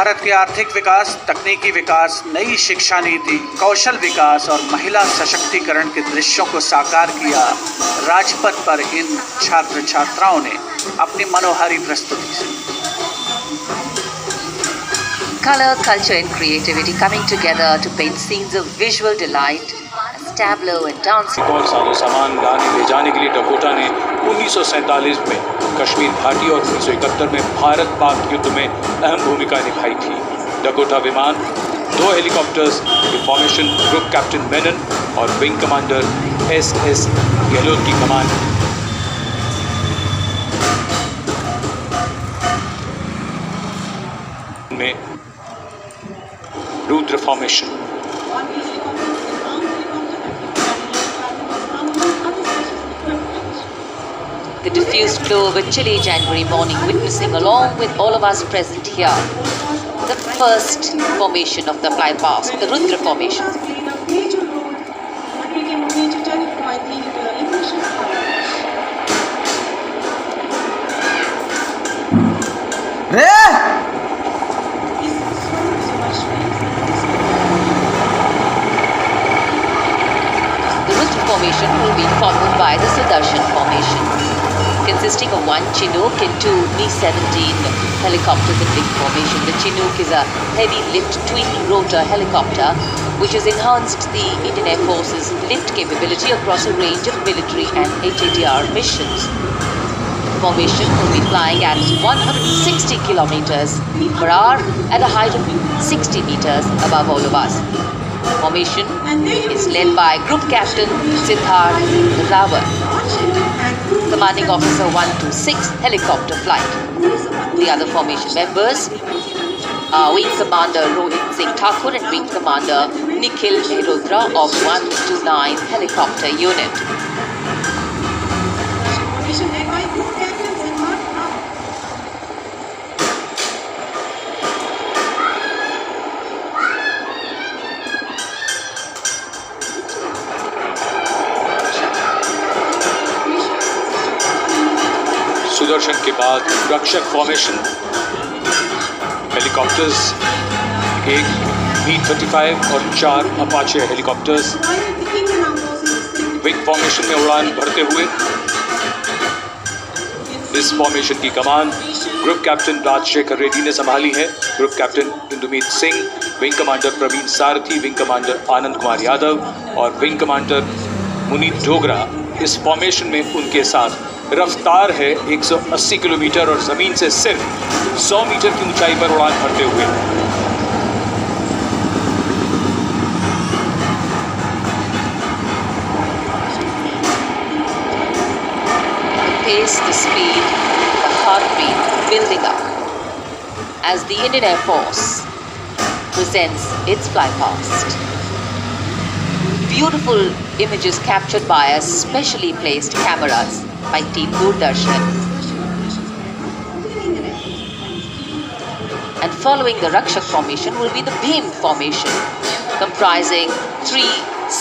भारत के आर्थिक विकास, तकनीकी विकास, नई शिक्षा नीति, कौशल विकास और महिला सशक्तिकरण के दृश्यों को साकार किया। राजपथ पर इन छात्र छात्राओं ने अपनी मनोहारी प्रस्तुति से Color, culture and creativity coming together to paint scenes of visual delight, tableau and dance. एक और साजो सामान लाने ले जाने के लिए डकोटा ने 1947 में कश्मीर घाटी और 1971 में भारत पाक युद्ध में अहम भूमिका निभाई थी। डकोटा विमान 2 हेलीकॉप्टर्स की फॉर्मेशन ग्रुप कैप्टन मेनन और विंग कमांडर SS गहलोत की कमान में Rudra formation. The diffused glow of a chilly January morning, witnessing along with all of us present here, the first formation of the flypast, the Rudra formation. The Rudra formation will be followed by the Sudarshan formation, consisting of 1 Chinook and 2 Mi-17 helicopters in big formation. The Chinook is a heavy-lift twin-rotor helicopter which has enhanced the Indian Air Force's lift capability across a range of military and HATR missions. The formation will be flying at 160 kilometers per hour at a height of 60 meters above all of us. The formation is led by Group Captain Siddharth Rawat, Commanding Officer 126 Helicopter Flight. The other formation members are Wing Commander Rohit Singh Thakur and Wing Commander Nikhil Mehrotra of 129 Helicopter Unit. Sudarshan के बाद रक्षक formation helicopters 1 Mi-35 और 4 Apache helicopters wing formation में उड़ान भरते हुए। इस formation की कमान ग्रुप कैप्टन राजशेखर रेड्डी ने संभाली है। Group captain Indumeet Singh, wing commander Praveen Sarathi, wing commander Anand Kumar Yadav और विंग कमांडर मुनीत डोगरा इस फॉर्मेशन में उनके साथ। रफ्तार है 180 किलोमीटर और जमीन से सिर्फ 100 मीटर की ऊंचाई पर उड़ान भरते हुए। The pace, the speed, the heartbeat building up as the Indian Air Force presents its flypast. Beautiful images captured by a specially placed cameras by Team Doordarshan. And following the Rakshak formation will be the Bhim formation, comprising 3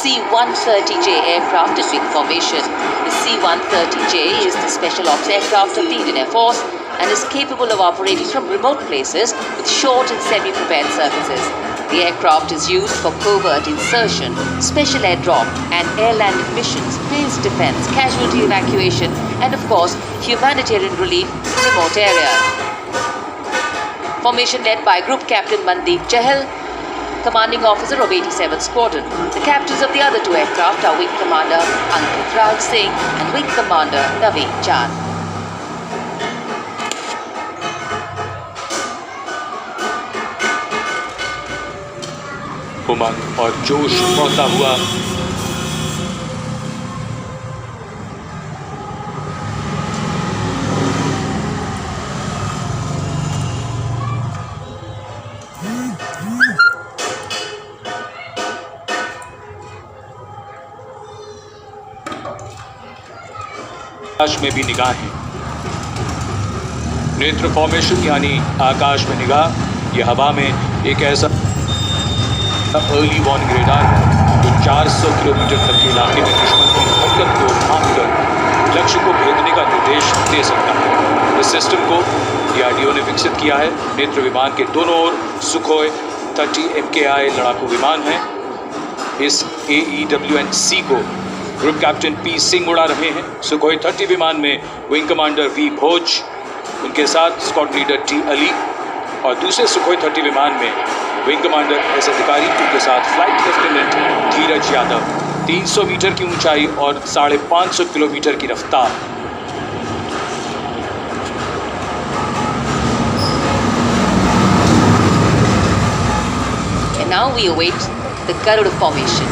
C-130J aircraft in big formation. The C-130J is the special ops aircraft of the Indian Air Force and is capable of operating from remote places with short and semi-prepared services. The aircraft is used for covert insertion, special airdrop and air-landed missions, base defense, casualty evacuation and of course humanitarian relief in remote areas. Formation led by Group Captain Mandeep Chahal, Commanding Officer of 87th Squadron. The captains of the other 2 aircraft are Wing Commander Ankit Raj Singh and Wing Commander Naveen Chand. उमंग और जोश बढ़ता हुआ आकाश में भी निगाहें। नेत्र formation यानी आकाश में निगाह, यह हवा में एक ऐसा अर्ली वार्निंग रेडार है जो 400 किलोमीटर तक के इलाके में दुश्मन की हरकत को भांप कर लक्ष्य को भेदने का निर्देश दे सकता है। इस सिस्टम को DRDO ने विकसित किया है। नेत्र विमान के दोनों ओर सुखोई 30 MKI लड़ाकू विमान हैं। इस AEWN-C को ग्रुप कैप्टन P सिंह उड़ा रहे हैं। सुखोई 30 विमान में विंग कमांडर V भोज, उनके साथ स्क्वाड लीडर T अली, और दूसरे सुखोई 30 विमान में विंग कमांडर S अधिकारी, उनके साथ फ्लाइट लेफ्टिनेंट धीरज यादव। 300 मीटर की ऊंचाई और 550 किलोमीटर की रफ्तार। And now we await the Garuda formation.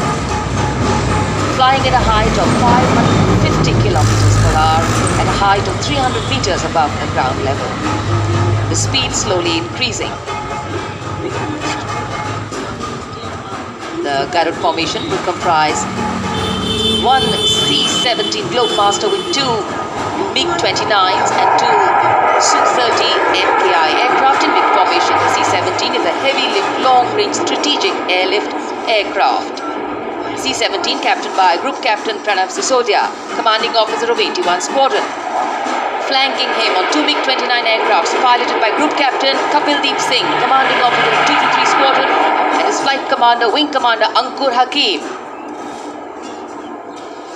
Flying at a height of 550 kilometers per hour at a height of 300 meters above the ground level. The speed slowly increasing. The Garuda formation will comprise one C-17 Globemaster with two MiG-29s and two Su-30 MKI aircraft in big formation. The C-17 is a heavy-lift, long-range strategic airlift aircraft. C-17 captained by Group Captain Pranav Sisodia, commanding officer of 81 Squadron. Flanking him on two MiG-29 aircrafts piloted by Group Captain Kapildeep Singh, commanding officer of 223 Squadron, and his flight commander, Wing Commander Ankur Hakim.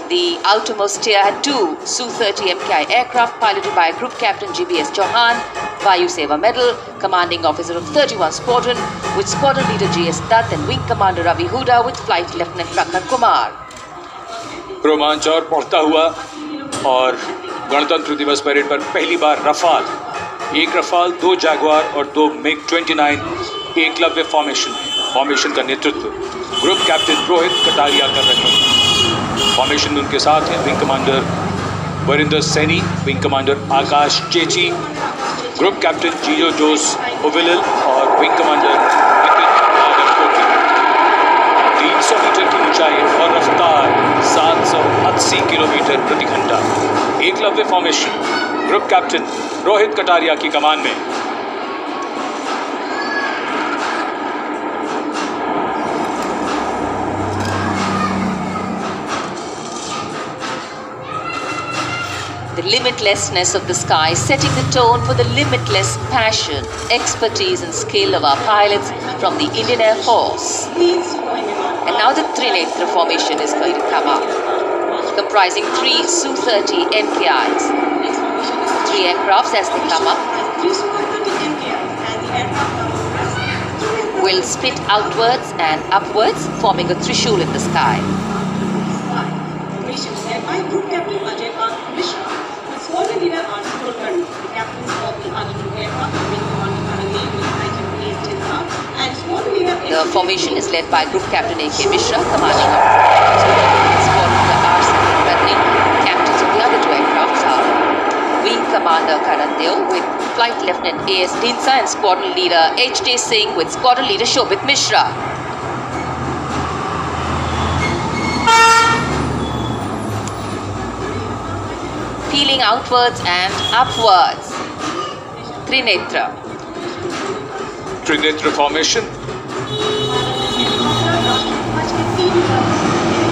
The outermost tier had two Su-30 MKI aircraft piloted by Group Captain GBS Chauhan, Vayu Seva Medal, commanding officer of 31 Squadron, with Squadron leader GS Dutt and Wing Commander Ravi Huda with Flight Lieutenant Prakhar Kumar. रोमांच और बढ़ता हुआ और गणतंत्र दिवस parade पर पहली बार Rafale, एक रफाल, दो जैगुआर और दो MiG-29 एकलव्य फॉर्मेशन का नेतृत्व ग्रुप कैप्टन रोहित कटारिया कर रहे हैं। फॉर्मेशन में उनके साथ हैं wing commander Varinder Saini, wing commander Akash Chechi, group captain Jijo Jose Ovilal और wing commander Nitin Nagarkoti. 300 metre की ऊंचाई और रफ्तार 780 किलोमीटर प्रति घंटा। Eklavya formation group captain Rohit Kataria की कमान में। The limitlessness of the sky setting the tone for the limitless passion, expertise and skill of our pilots from the Indian Air Force. And now the Trinetra formation is going to come up, comprising three Su-30 MKIs. Three aircrafts as they come up will spit outwards and upwards, forming a trishul in the sky. Group Captain Ajay Mishra, with Squadron Leader R.C. Kulkarni, the captains of the Arjun aircraft, Wing Commander Karandeep with IQPS Chinta, and Squadron Leader... The formation is led by Group Captain A.K. Mishra, commanding of Squadron Leader R.C. Kulkarni. Captains of the other two aircrafts are Wing Commander Karandeep with Flight Lieutenant A.S. Dinsa and Squadron Leader H.J. Singh with Squadron Leader Shobit Mishra. Peeling outwards and upwards. Trinetra. Trinetra formation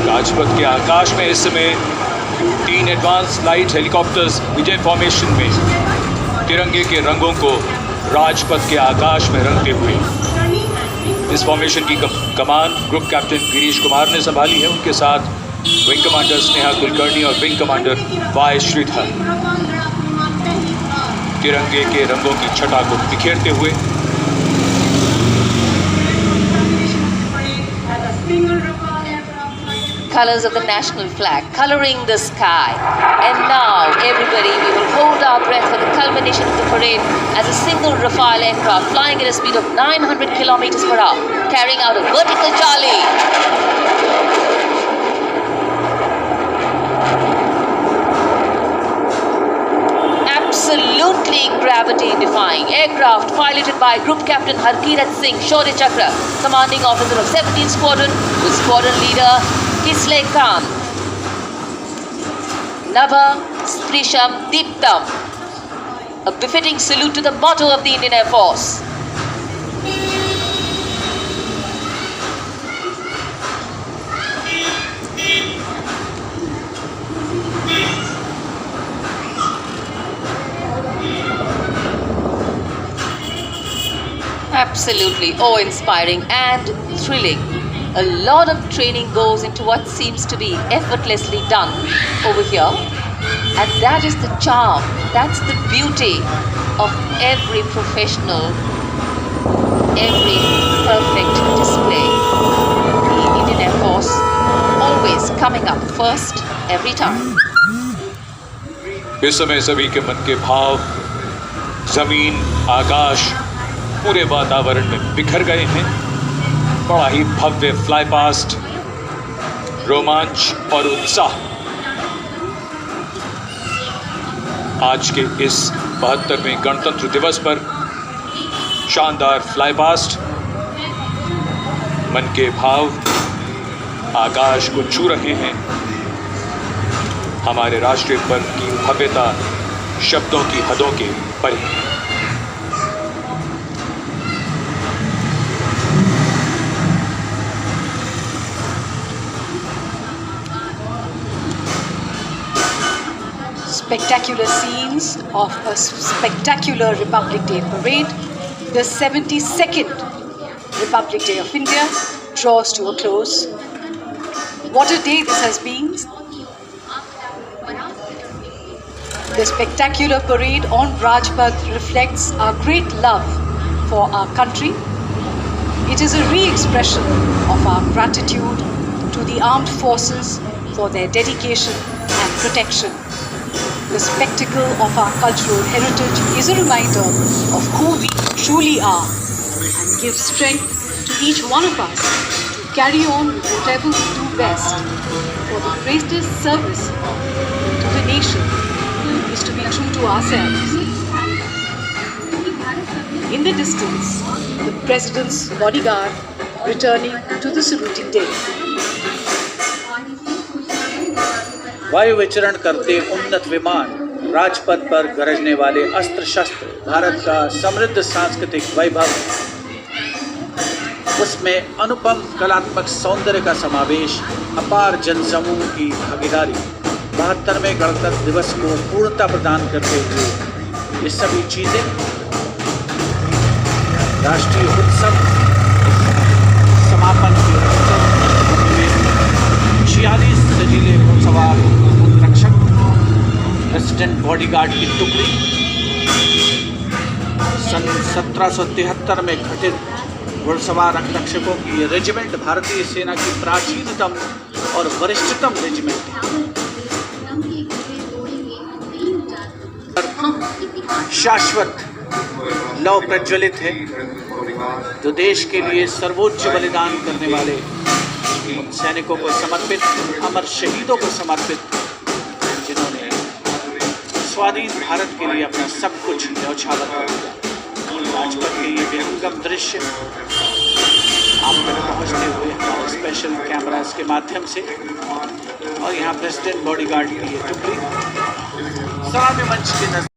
Rajpath के आकाश में इस समय 3 advance light helicopters विजय formation में तिरंगे के रंगों को राजपथ के आकाश में रंगते हुए। इस फॉर्मेशन की कमान ग्रुप कैप्टन गिरीश कुमार ने संभाली है। उनके साथ विंग कमांडर स्नेहा कुलकर्णी और विंग कमांडर वाई श्रीधर तिरंगे के रंगों की छटा को बिखेरते हुए। Colors of the national flag coloring the sky. And now, everybody, we will hold our breath for the culmination of the parade as a single Rafale aircraft flying at a speed of 900 kilometers per hour, carrying out a vertical Charlie. Absolutely gravity-defying aircraft piloted by Group Captain Harkirat Singh Shaurya Chakra, commanding officer of 17 Squadron, with Squadron leader Kisle Khan. Nava Strisham Deeptam, a befitting salute to the motto of the Indian Air Force. Absolutely awe-inspiring and thrilling. A lot of training goes into what seems to be effortlessly done over here. And that is the charm, that's the beauty of every professional, every perfect display. The Indian Air Force always coming up first every time. इस समय सभी के मन के भाव जमीन, आकाश, पूरे वातावरण में बिखर गए हैं। बड़ा ही भव्य फ्लाई पास्ट, रोमांच और उत्साह आज के इस 72वें गणतंत्र दिवस पर शानदार फ्लाई पास्ट, मन के भाव आकाश को छू रहे हैं। हमारे राष्ट्रीय पर्व की भव्यता शब्दों की हदों के परे है। Spectacular scenes of a spectacular Republic Day parade, the 72nd Republic Day of India draws to a close. What a day this has been. The spectacular parade on Rajpath reflects our great love for our country. It is a re-expression of our gratitude to the armed forces for their dedication and protection. The spectacle of our cultural heritage is a reminder of who we truly are and gives strength to each one of us to carry on with whatever we do best. For the greatest service to the nation is to be true to ourselves. In the distance, the President's bodyguard returning to the saluting day. वायु विचरण करते उन्नत विमान, राजपथ पर गरजने वाले अस्त्र शस्त्र, भारत का समृद्ध सांस्कृतिक वैभव, उसमें अनुपम कलात्मक सौंदर्य का समावेश, अपार जनसमूह की भागीदारी, 72वें गणतंत्र दिवस को पूर्णता प्रदान करते हुए ये सभी चीजें राष्ट्रीय उत्सव समापन के अवसर में 46 सजीले घुड़सवार रक्षक, प्रेसिडेंट बॉडीगार्ड की टुकड़ी, सन 1773 में गठित घुड़सवार अंगरक्षकों की रेजिमेंट भारतीय सेना की प्राचीनतम और वरिष्ठतम रेजिमेंट है। शाश्वत लौ प्रज्वलित है जो देश के लिए सर्वोच्च बलिदान करने वाले उन सैनिकों को समर्पित, अमर शहीदों को समर्पित, जिन्होंने स्वाधीन भारत के लिए अपना सब कुछ न्यौछावर कर दिया। राजपथ के ये विहंगम दृश्य आप तक पहुँचते हुए हमारे स्पेशल कैमरास के माध्यम से, और यहाँ प्रेसिडेंट बॉडीगार्ड की ये टुकड़ी सलामी मंच के नजर